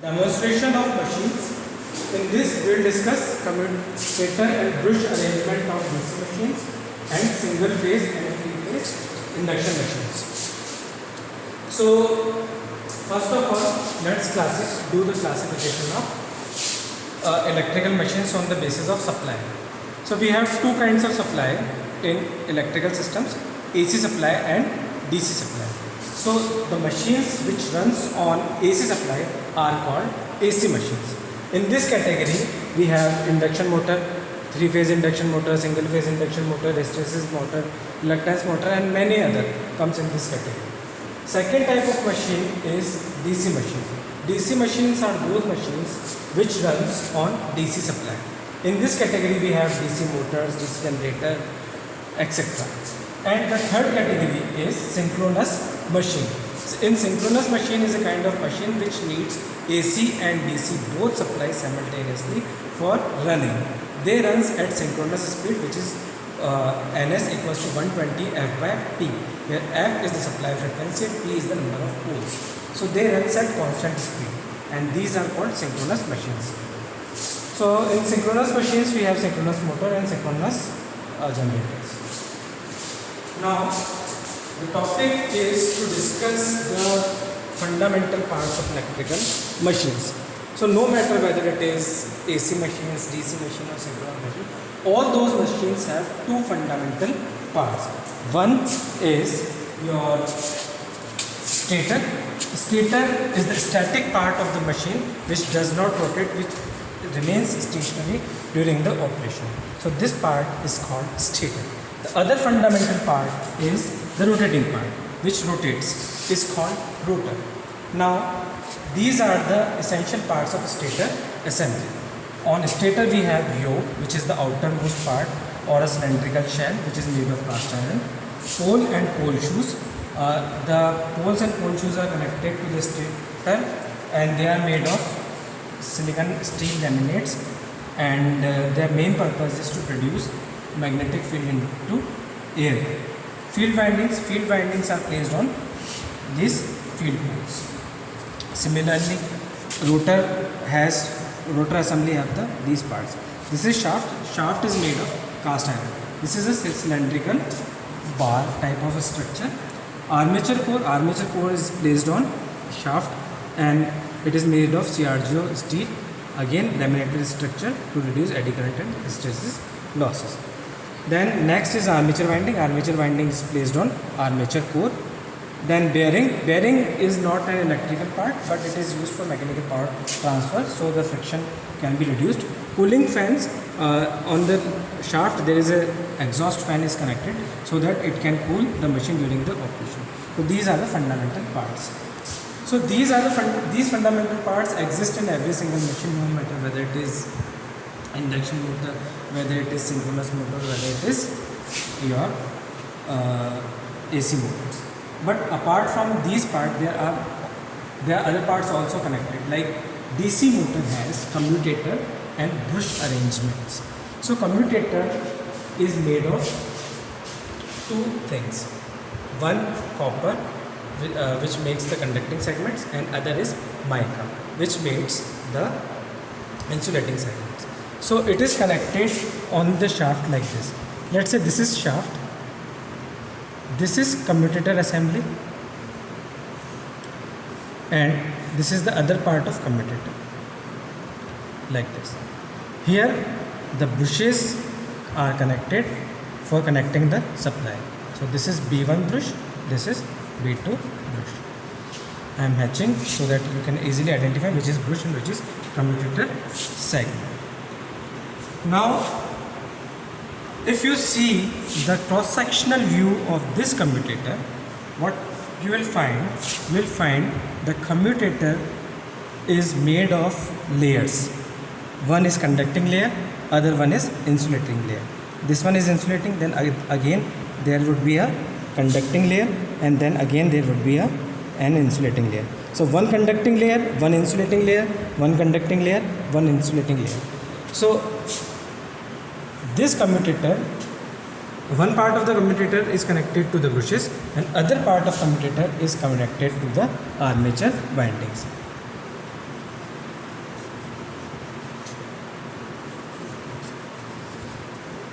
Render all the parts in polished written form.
Demonstration of machines. In this, we will discuss commutator and brush arrangement of DC machines and single phase and three phase induction machines. So, first of all, let's do the classification of electrical machines on the basis of supply. So, we have two kinds of supply in electrical systems: AC supply and DC supply. So the machines which runs on AC supply are called AC machines. In this category we have induction motor, three-phase induction motor, single-phase induction motor, hysteresis motor, reluctance motor, and many other comes in this category. Second type of machine is DC machines. DC machines are those machines which runs on DC supply. In this category we have DC motors, DC generator, etc. And the third category is synchronous machine. In synchronous machine is a kind of machine which needs AC and DC both supplies simultaneously for running. They runs at synchronous speed, which is Ns equals to 120 F by T, where F is the supply frequency and T is the number of poles. So they runs at constant speed, and these are called synchronous machines. So in synchronous machines we have synchronous motor and synchronous generators. Now, the topic is to discuss the fundamental parts of electrical machines. So, no matter whether it is AC machines, DC machine or synchronous machine, all those machines have two fundamental parts. One is your stator. Stator is the static part of the machine which does not rotate, which remains stationary during the operation. So, this part is called stator. The other fundamental part is the rotating part, which rotates, is called rotor. Now, these are the essential parts of stator assembly. On stator we have yoke, which is the outermost part, or a cylindrical shell which is made of cast iron. Pole and pole shoes. The poles and pole shoes are connected to the stator and they are made of silicon steel laminates, and their main purpose is to produce magnetic field into air. Field windings are placed on these field poles. Similarly, rotor assembly have these parts. This is shaft is made of cast iron. This is a cylindrical bar type of a structure. Armature core is placed on shaft and it is made of CRGO steel, again laminated structure to reduce eddy current and hysteresis losses. Then next is armature winding. Armature winding is placed on armature core. Then bearing is not an electrical part, but it is used for mechanical power transfer, so the friction can be reduced. Cooling fans, on the shaft there is a exhaust fan is connected so that it can cool the machine during the operation. So these are the fundamental parts. So these fundamental parts exist in every single machine, no matter whether it is induction motor, whether it is synchronous motor, whether it is your AC motors. But apart from these parts, there are other parts also connected. Like DC motor has commutator and brush arrangements. So commutator is made of two things. One, copper, which makes the conducting segments, and other is mica, which makes the insulating segments. So it is connected on the shaft like this. Let's say this is shaft, this is commutator assembly, and this is the other part of commutator like this. Here the bushes are connected for connecting the supply. So this is B1 brush, this is B2 brush. I am hatching so that you can easily identify which is brush and which is commutator segment. Now, if you see the cross-sectional view of this commutator, what you will find the commutator is made of layers. One is conducting layer, other one is insulating layer. This one is insulating, then again there would be a conducting layer, and then again there would be an insulating layer. So one conducting layer, one insulating layer, one conducting layer, one insulating layer. So this commutator, one part of the commutator is connected to the bushes and other part of commutator is connected to the armature windings.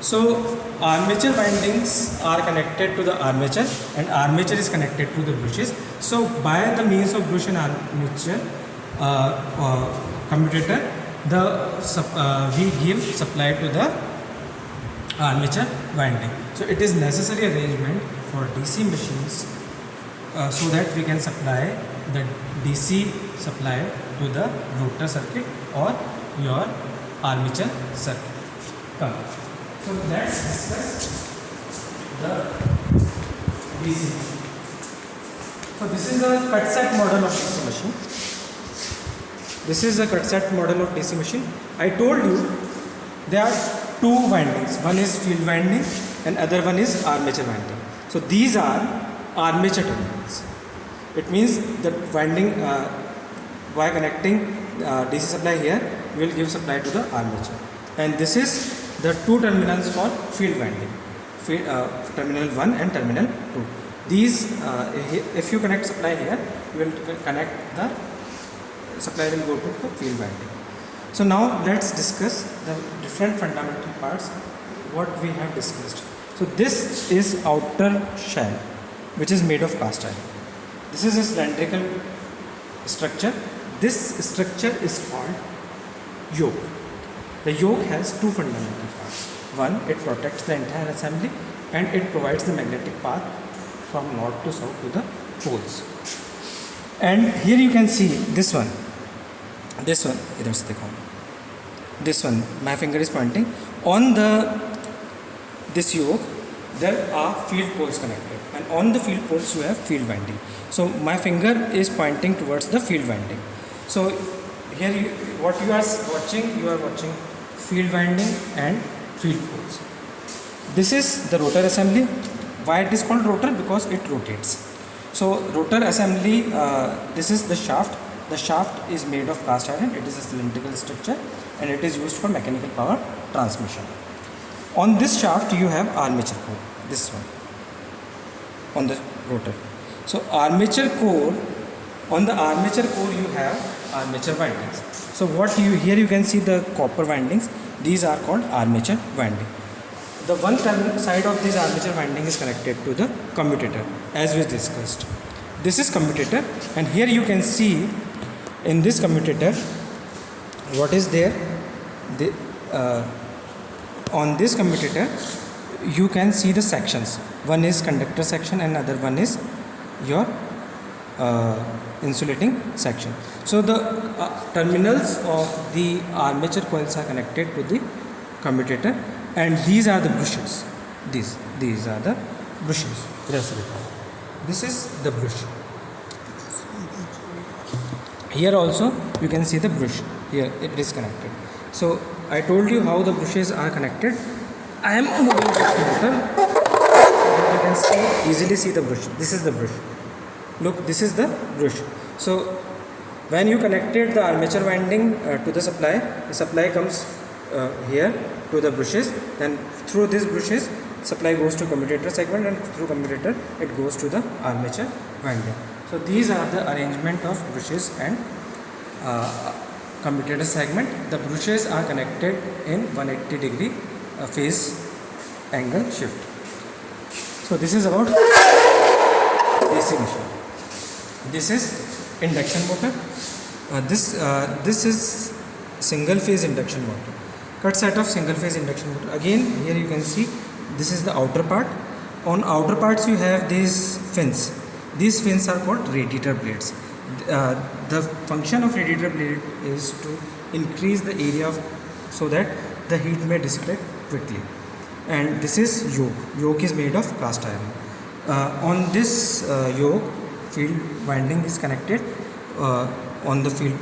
So armature windings are connected to the armature and armature is connected to the brushes. So by the means of brush and armature commutator, we give supply to the armature winding. So it is necessary arrangement for DC machines so that we can supply the DC supply to the rotor circuit or your armature circuit. Come. So let's discuss the DC. So this is a cut set model of DC machine. This is a cut set model of DC machine. I told you there are two windings. One is field winding and other one is armature winding. So these are armature terminals. It means that winding by connecting DC supply here, you will give supply to the armature. And this is the two terminals for field winding, terminal 1 and terminal 2. These, if you connect supply here, you will connect the supply will go to the field winding. So now let's discuss the different fundamental parts what we have discussed. So this is outer shell which is made of cast iron. This is a cylindrical structure. This structure is called yoke. The yoke has two fundamental parts. One, it protects the entire assembly and it provides the magnetic path from north to south to the poles. And here you can see this one, इधर से दिखाओ. This one, my finger is pointing on this yoke. There are field poles connected, and on the field poles you have field winding. So my finger is pointing towards the field winding. So here what you are watching field winding and field poles. This is the rotor assembly. Why it is called rotor? Because it rotates. So rotor assembly, this is the shaft. The shaft is made of cast iron. It is a cylindrical structure and it is used for mechanical power transmission. On this shaft you have armature core, this one on the rotor. So armature core, on the armature core you have armature windings. So here you can see the copper windings. These are called armature winding. The one side of this armature winding is connected to the commutator as we discussed. This is commutator, and here you can see in this commutator what is there. On this commutator you can see the sections. One is conductor section and other one is your insulating section. So the terminals of the armature coils are connected to the commutator, and these are the bushes. These are the bushes. This is the bush. Here also you can see the brush. Here it is connected. So I told you how the brushes are connected. I am moving this motor so that you can easily see the brush. This is the brush. Look, this is the brush. So when you connected the armature winding to the supply comes here to the brushes. Then through these brushes, supply goes to commutator segment, and through commutator it goes to the armature winding. So these are the arrangement of brushes and commutator segment. The brushes are connected in 180 degree phase angle shift. So this is about AC machine. This is induction motor. This is single phase induction motor. Cut set of single phase induction motor. Again here you can see this is the outer part. On outer parts you have these fins. These fins are called radiator blades. The function of radiator blade is to increase the area so that the heat may dissipate quickly. And this is yoke. Yoke is made of cast iron. On this yoke, field winding is connected on the field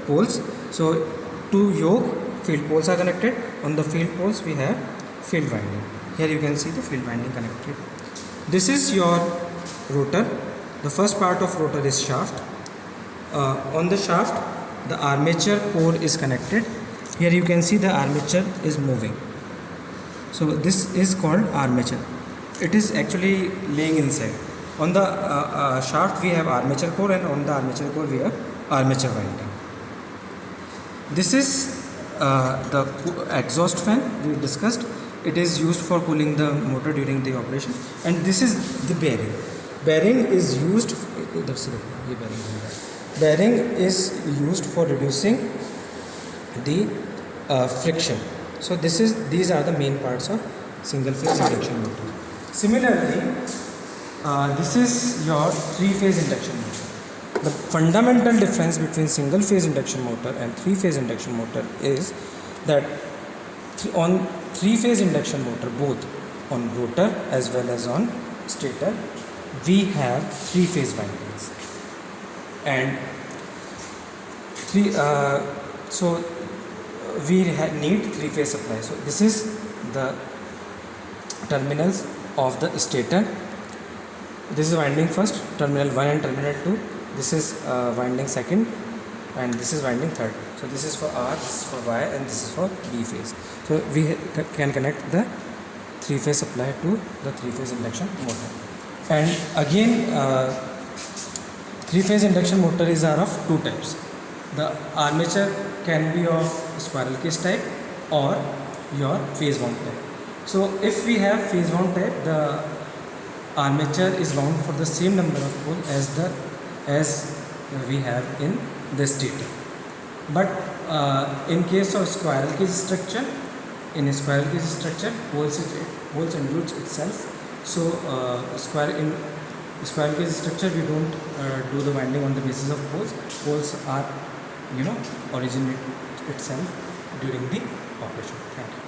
poles. So two yoke field poles are connected. On the field poles we have field winding. Here you can see the field winding connected. This is your rotor. The first part of rotor is shaft. On the shaft the armature core is connected. Here you can see the armature is moving. So this is called armature. It is actually laying inside. On the shaft we have armature core, and on the armature core we have armature winding. This is the exhaust fan we discussed. it is used for cooling the motor during the operation. And this is the bearing. Bearing is used, bearing is used for reducing the friction. So these are the main parts of single phase induction motor. Similarly, this is your three phase induction motor. The fundamental difference between single phase induction motor and three phase induction motor is that on three phase induction motor, both on rotor as well as on stator, we have three phase windings, and we need three phase supply. So this is the terminals of the stator. This is winding first, terminal 1 and terminal 2. This is winding second, and this is winding third. So this is for R, this is for Y, and this is for B phase. So we can connect the three phase supply to the three phase induction motor. And again, three phase induction motors are of two types. The armature can be of spiral case type or your phase wound type. So if we have phase wound type, the armature is wound for the same number of pole as we have in the stator. But in case of spiral case structure, poles endures itself. So in spiral case structure, we don't do the winding on the basis of poles. Poles are originate itself during the operation. Thank you.